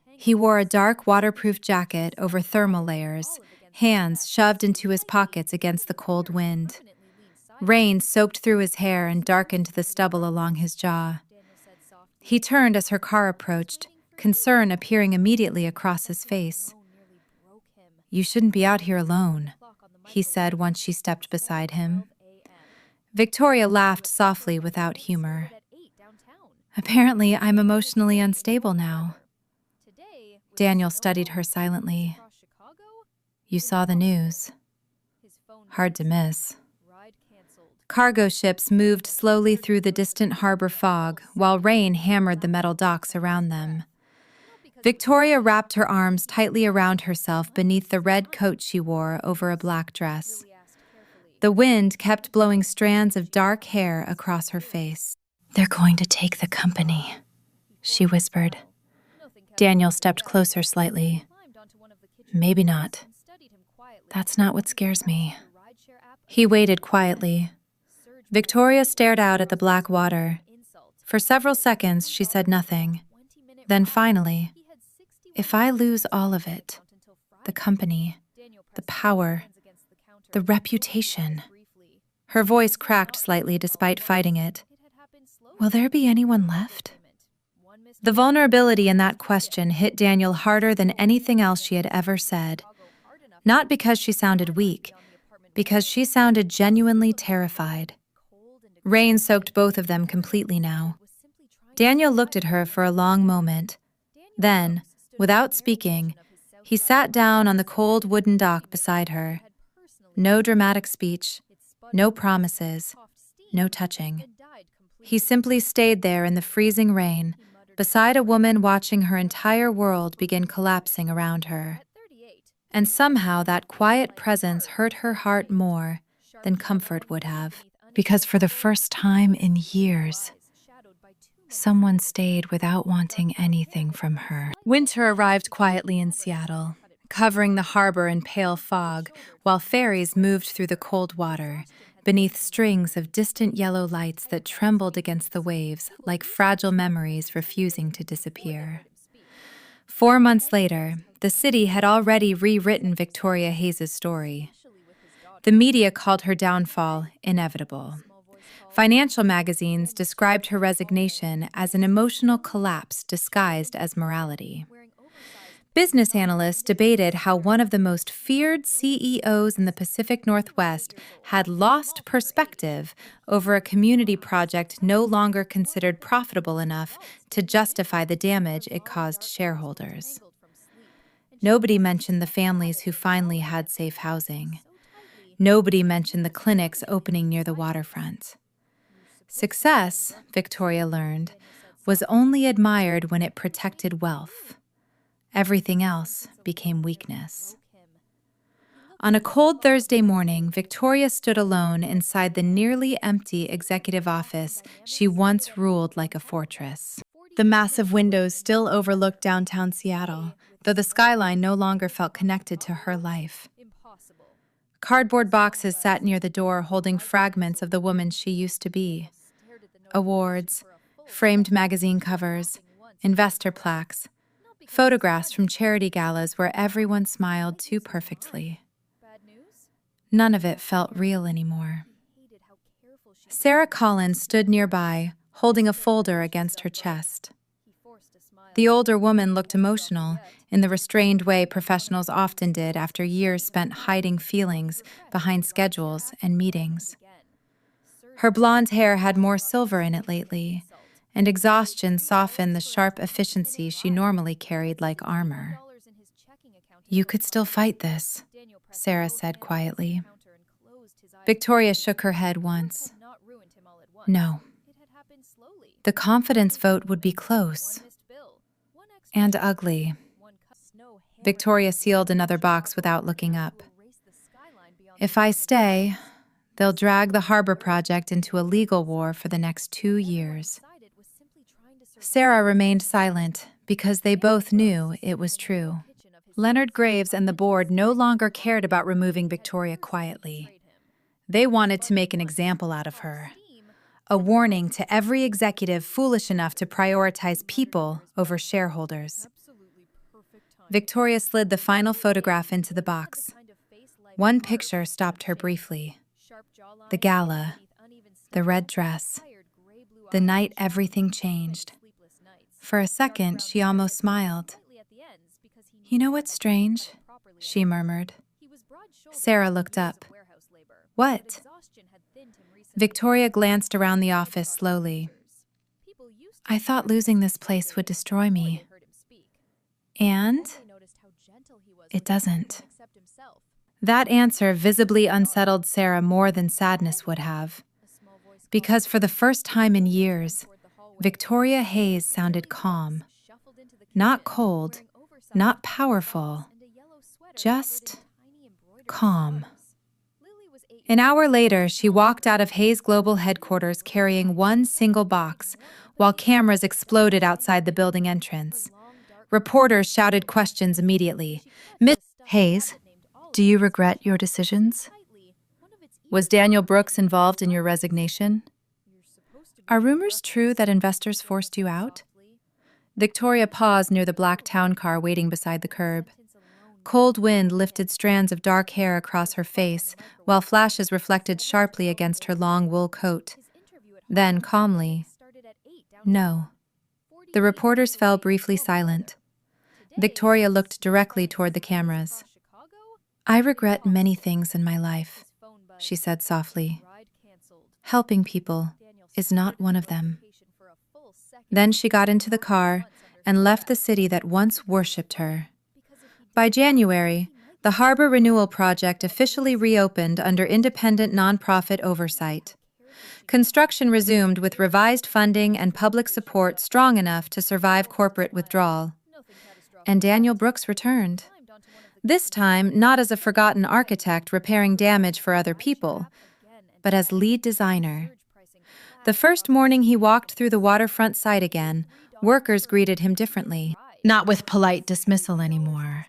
He wore a dark waterproof jacket over thermal layers, hands shoved into his pockets against the cold wind. Rain soaked through his hair and darkened the stubble along his jaw. He turned as her car approached, concern appearing immediately across his face. "You shouldn't be out here alone," he said once she stepped beside him. Victoria laughed softly without humor. "Apparently, I'm emotionally unstable now." Daniel studied her silently. "You saw the news. Hard to miss." Cargo ships moved slowly through the distant harbor fog while rain hammered the metal docks around them. Victoria wrapped her arms tightly around herself beneath the red coat she wore over a black dress. The wind kept blowing strands of dark hair across her face. "They're going to take the company," she whispered. Daniel stepped closer slightly. "Maybe not. That's not what scares me." He waited quietly. Victoria stared out at the black water. For several seconds, she said nothing. Then finally, "If I lose all of it, the company, the power, the reputation," her voice cracked slightly despite fighting it, "will there be anyone left?" The vulnerability in that question hit Daniel harder than anything else she had ever said. Not because she sounded weak, because she sounded genuinely terrified. Rain soaked both of them completely now. Daniel looked at her for a long moment. Then, without speaking, he sat down on the cold wooden dock beside her. No dramatic speech, no promises, no touching. He simply stayed there in the freezing rain, beside a woman watching her entire world begin collapsing around her. And somehow that quiet presence hurt her heart more than comfort would have, because for the first time in years, someone stayed without wanting anything from her. Winter arrived quietly in Seattle, covering the harbor in pale fog, while ferries moved through the cold water, beneath strings of distant yellow lights that trembled against the waves like fragile memories refusing to disappear. 4 months later, the city had already rewritten Victoria Hayes' story. The media called her downfall inevitable. Financial magazines described her resignation as an emotional collapse disguised as morality. Business analysts debated how one of the most feared CEOs in the Pacific Northwest had lost perspective over a community project no longer considered profitable enough to justify the damage it caused shareholders. Nobody mentioned the families who finally had safe housing. Nobody mentioned the clinics opening near the waterfront. Success, Victoria learned, was only admired when it protected wealth. Everything else became weakness. On a cold Thursday morning, Victoria stood alone inside the nearly empty executive office she once ruled like a fortress. The massive windows still overlooked downtown Seattle, though the skyline no longer felt connected to her life. Cardboard boxes sat near the door holding fragments of the woman she used to be. Awards, framed magazine covers, investor plaques, photographs from charity galas where everyone smiled too perfectly. None of it felt real anymore. Sarah Collins stood nearby, holding a folder against her chest. The older woman looked emotional, in the restrained way professionals often did after years spent hiding feelings behind schedules and meetings. Her blonde hair had more silver in it lately, and exhaustion softened the sharp efficiency she normally carried like armor. "You could still fight this," Sarah said quietly. Victoria shook her head once. No. The confidence vote would be close. And ugly. Victoria sealed another box without looking up. "If I stay, they'll drag the harbor project into a legal war for the next 2 years." Sarah remained silent because they both knew it was true. Leonard Graves and the board no longer cared about removing Victoria quietly. They wanted to make an example out of her. A warning to every executive foolish enough to prioritize people over shareholders. Victoria slid the final photograph into the box. One picture stopped her briefly. The gala, the red dress, the night everything changed. For a second, she almost smiled. "You know what's strange?" she murmured. Sarah looked up. "What?" Victoria glanced around the office slowly. "I thought losing this place would destroy me. And it doesn't." That answer visibly unsettled Sarah more than sadness would have. Because for the first time in years, Victoria Hayes sounded calm. Not cold, not powerful, just calm. An hour later, she walked out of Hayes Global headquarters carrying one single box, while cameras exploded outside the building entrance. Reporters shouted questions immediately. "Miss Hayes, do you regret your decisions? Was Daniel Brooks involved in your resignation? Are rumors true that investors forced you out?" Victoria paused near the black town car waiting beside the curb. Cold wind lifted strands of dark hair across her face, while flashes reflected sharply against her long wool coat. Then, calmly, "No." The reporters fell briefly silent. Victoria looked directly toward the cameras. "I regret many things in my life," she said softly. "Helping people is not one of them." Then she got into the car and left the city that once worshipped her. By January, the Harbor Renewal Project officially reopened under independent nonprofit oversight. Construction resumed with revised funding and public support strong enough to survive corporate withdrawal. And Daniel Brooks returned. This time, not as a forgotten architect repairing damage for other people, but as lead designer. The first morning he walked through the waterfront site again, workers greeted him differently, not with polite dismissal anymore,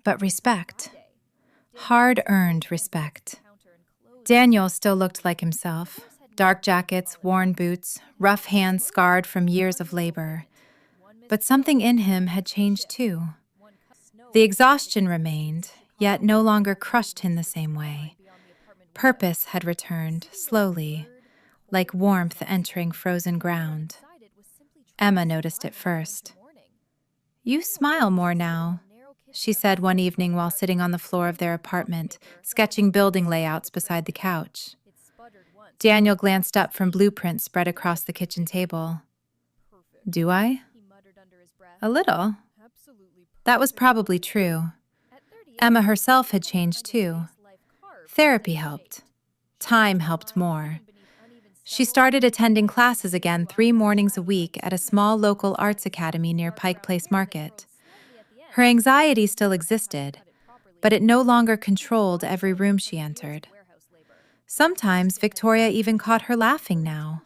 but respect. Hard-earned respect. Daniel still looked like himself. Dark jackets, worn boots, rough hands scarred from years of labor. But something in him had changed too. The exhaustion remained, yet no longer crushed him the same way. Purpose had returned, slowly, like warmth entering frozen ground. Emma noticed it first. "You smile more now," she said one evening while sitting on the floor of their apartment, sketching building layouts beside the couch. Daniel glanced up from blueprints spread across the kitchen table. "Do I?" "A little." That was probably true. Emma herself had changed too. Therapy helped. Time helped more. She started attending classes again 3 mornings a week at a small local arts academy near Pike Place Market. Her anxiety still existed, but it no longer controlled every room she entered. Sometimes Victoria even caught her laughing now.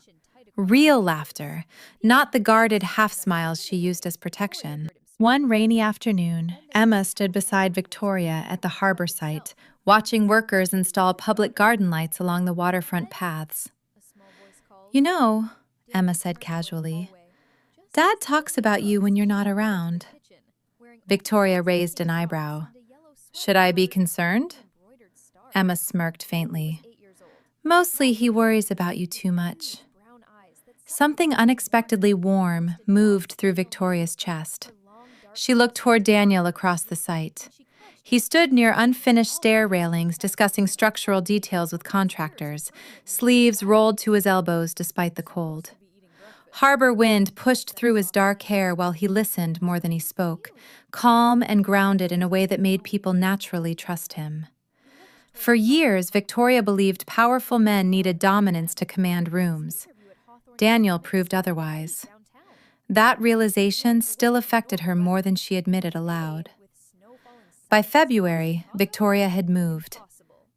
Real laughter, not the guarded half smiles she used as protection. One rainy afternoon, Emma stood beside Victoria at the harbor site, watching workers install public garden lights along the waterfront paths. "You know," Emma said casually, "Dad talks about you when you're not around." Victoria raised an eyebrow. "Should I be concerned?" Emma smirked faintly. "Mostly he worries about you too much." Something unexpectedly warm moved through Victoria's chest. She looked toward Daniel across the site. He stood near unfinished stair railings discussing structural details with contractors, sleeves rolled to his elbows despite the cold. Harbor wind pushed through his dark hair while he listened more than he spoke, calm and grounded in a way that made people naturally trust him. For years, Victoria believed powerful men needed dominance to command rooms. Daniel proved otherwise. That realization still affected her more than she admitted aloud. By February, Victoria had moved.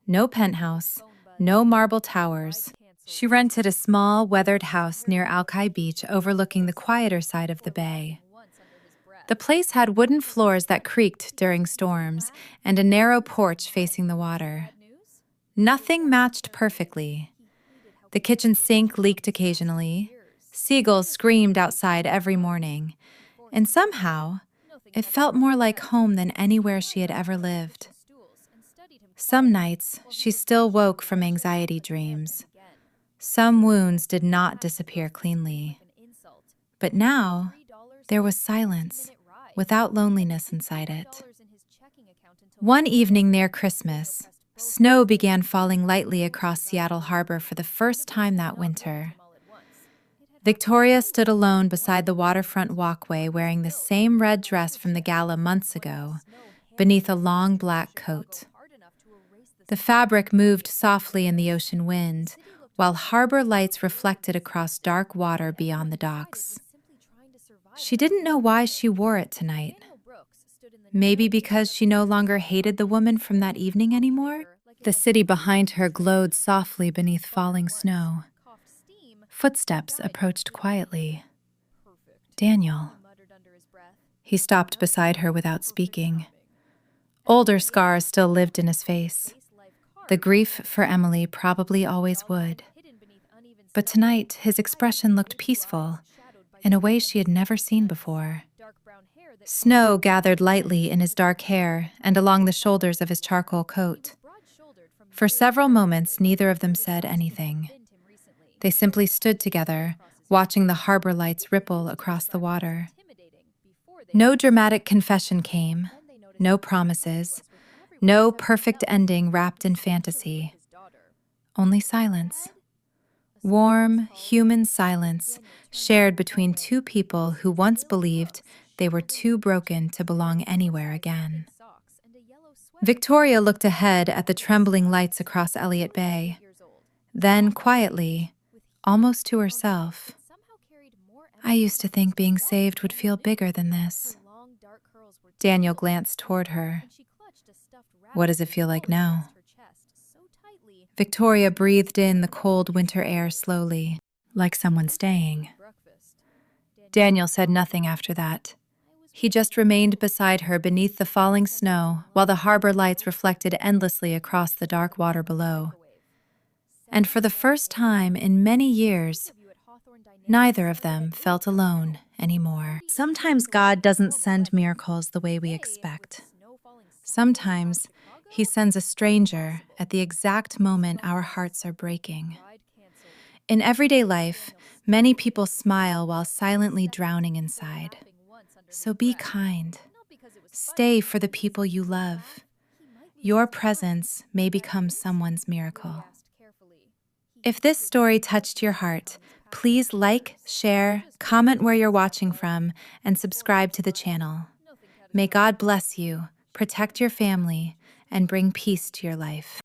No penthouse, no marble towers. She rented a small, weathered house near Alki Beach overlooking the quieter side of the bay. The place had wooden floors that creaked during storms and a narrow porch facing the water. Nothing matched perfectly. The kitchen sink leaked occasionally. Seagulls screamed outside every morning. And somehow, it felt more like home than anywhere she had ever lived. Some nights, she still woke from anxiety dreams. Some wounds did not disappear cleanly. But now, there was silence, without loneliness inside it. One evening near Christmas, snow began falling lightly across Seattle Harbor for the first time that winter. Victoria stood alone beside the waterfront walkway wearing the same red dress from the gala months ago, beneath a long black coat. The fabric moved softly in the ocean wind, while harbor lights reflected across dark water beyond the docks. She didn't know why she wore it tonight. Maybe because she no longer hated the woman from that evening anymore? The city behind her glowed softly beneath falling snow. Footsteps approached quietly. Daniel. He stopped beside her without speaking. Older scars still lived in his face. The grief for Emily probably always would. But tonight, his expression looked peaceful, in a way she had never seen before. Snow gathered lightly in his dark hair and along the shoulders of his charcoal coat. For several moments, neither of them said anything. They simply stood together, watching the harbor lights ripple across the water. No dramatic confession came, no promises, no perfect ending wrapped in fantasy. Only silence. Warm, human silence shared between two people who once believed they were too broken to belong anywhere again. Victoria looked ahead at the trembling lights across Elliott Bay. Then, quietly, almost to herself, "I used to think being saved would feel bigger than this." Daniel glanced toward her. "What does it feel like now?" Victoria breathed in the cold winter air slowly, like someone staying. Daniel said nothing after that. He just remained beside her beneath the falling snow while the harbor lights reflected endlessly across the dark water below. And for the first time in many years, neither of them felt alone anymore. Sometimes God doesn't send miracles the way we expect. Sometimes He sends a stranger at the exact moment our hearts are breaking. In everyday life, many people smile while silently drowning inside. So be kind. Stay for the people you love. Your presence may become someone's miracle. If this story touched your heart, please like, share, comment where you're watching from, and subscribe to the channel. May God bless you, protect your family, and bring peace to your life.